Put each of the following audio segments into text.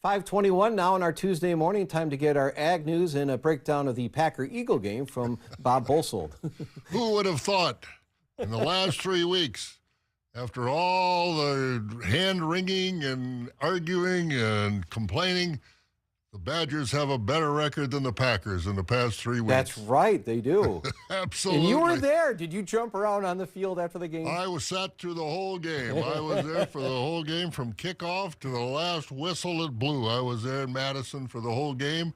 5:21 now on our Tuesday morning. Time to get our ag news and a breakdown of the Packer-Eagle game from Bob Bosold. Who would have thought in the last 3 weeks, after all the hand-wringing and arguing and complaining, the Badgers have a better record than the Packers in the past 3 weeks. That's right, they do. Absolutely. And you were there. Did you jump around on the field after the game? I was sat through the whole game. I was there for the whole game from kickoff to the last whistle it blew. I was there in Madison for the whole game,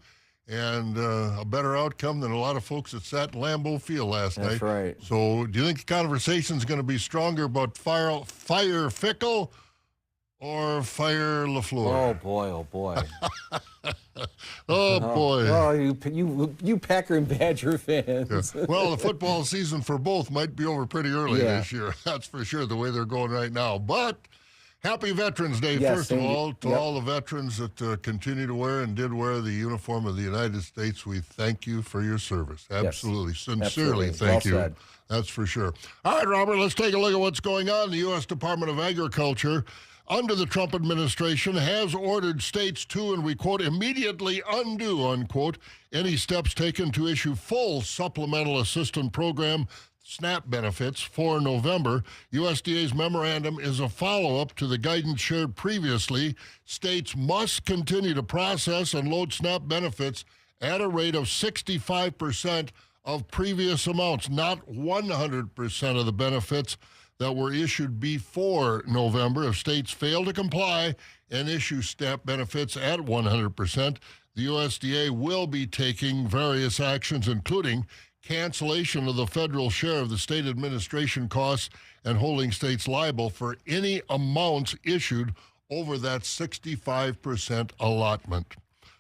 and a better outcome than a lot of folks that sat in Lambeau Field last night. That's right. So do you think the conversation's going to be stronger about fire Fickle or fire LaFleur? Oh, boy, oh, boy. Oh, boy. Oh, you Packer and Badger fans. Yeah. Well, the football season for both might be over pretty early this year. That's for sure, the way they're going right now. But happy Veterans Day, first of all, to all the veterans that continue to wear and did wear the uniform of the United States. We thank you for your service. Absolutely. Sincerely, thank you. Said. That's for sure. All right, Robert, let's take a look at what's going on. The U.S. Department of Agriculture, under the Trump administration, has ordered states to, and we quote, immediately undo, unquote, any steps taken to issue full supplemental assistance program SNAP benefits for November. USDA's memorandum is a follow-up to the guidance shared previously. States must continue to process and load SNAP benefits at a rate of 65% of previous amounts, not 100% of the benefits that were issued before November. If states fail to comply and issue SNAP benefits at 100%, the USDA will be taking various actions, including cancellation of the federal share of the state administration costs and holding states liable for any amounts issued over that 65% allotment.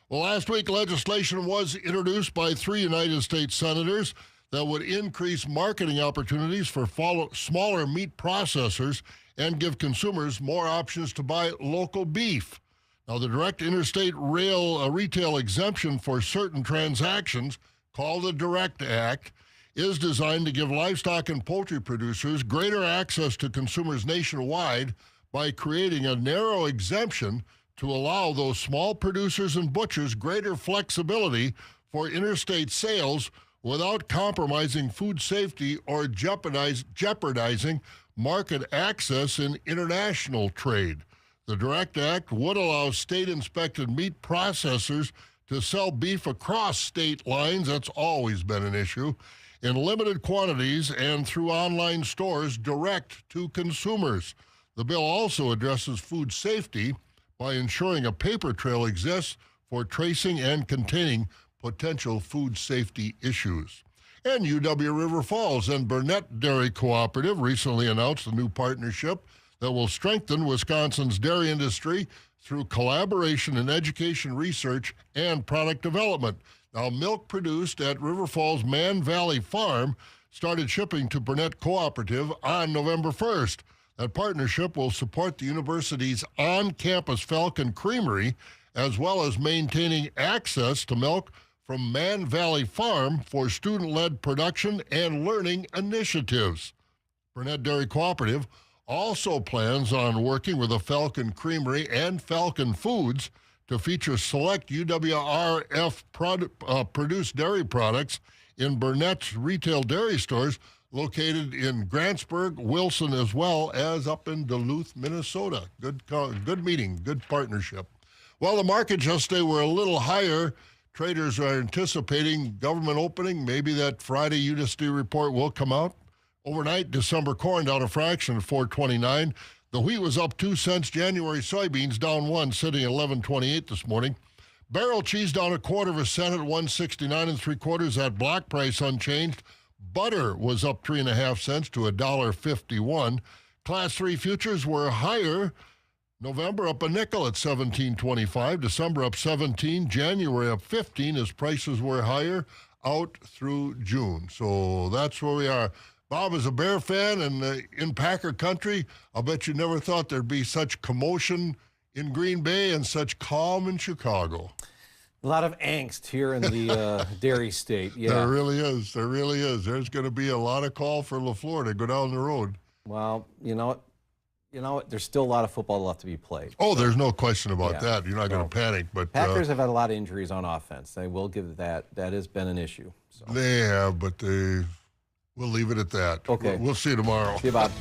Well, last week, legislation was introduced by 3 United States senators that would increase marketing opportunities for smaller meat processors and give consumers more options to buy local beef. Now, the direct interstate retail exemption for certain transactions, called the DIRECT Act, is designed to give livestock and poultry producers greater access to consumers nationwide by creating a narrow exemption to allow those small producers and butchers greater flexibility for interstate sales without compromising food safety or jeopardizing market access in international trade. The DIRECT Act would allow state-inspected meat processors to sell beef across state lines, that's always been an issue, in limited quantities and through online stores direct to consumers. The bill also addresses food safety by ensuring a paper trail exists for tracing and containing potential food safety issues. And UW River Falls and Burnett Dairy Cooperative recently announced a new partnership that will strengthen Wisconsin's dairy industry through collaboration in education, research, and product development. Now, milk produced at River Falls Man Valley Farm started shipping to Burnett Cooperative on November 1st. That partnership will support the university's on-campus Falcon Creamery, as well as maintaining access to milk from Man Valley Farm for student-led production and learning initiatives. Burnett Dairy Cooperative also plans on working with the Falcon Creamery and Falcon Foods to feature select UWRF produced dairy products in Burnett's retail dairy stores located in Grantsburg, Wilson, as well as up in Duluth, Minnesota. Good meeting, good partnership. Well, the markets yesterday were a little higher. Traders are anticipating government opening. Maybe that Friday USDA report will come out. Overnight, December corn down a fraction at $4.29. The wheat was up 2 cents. January soybeans down 1, sitting at $11.28 this morning. Barrel cheese down 1/4 cent at $1.69 3/4. That block price unchanged. Butter was up 3.5 cents to $1.51. Class 3 futures were higher. November up a nickel at $17.25. December up 17. January up 15 as prices were higher out through June. So that's where we are. Bob is a Bear fan, and in Packer country, I'll bet you never thought there'd be such commotion in Green Bay and such calm in Chicago. A lot of angst here in the dairy state. Yeah. There really is. There really is. There's going to be a lot of call for LaFleur to go down the road. Well, you know, You know what? There's still a lot of football left to be played. Oh, there's no question about Yeah. that. You're not going to panic, but Packers have had a lot of injuries on offense. I will give that. That has been an issue. So. they have. But we'll leave it at that. Okay. We'll see you tomorrow. See you, Bob.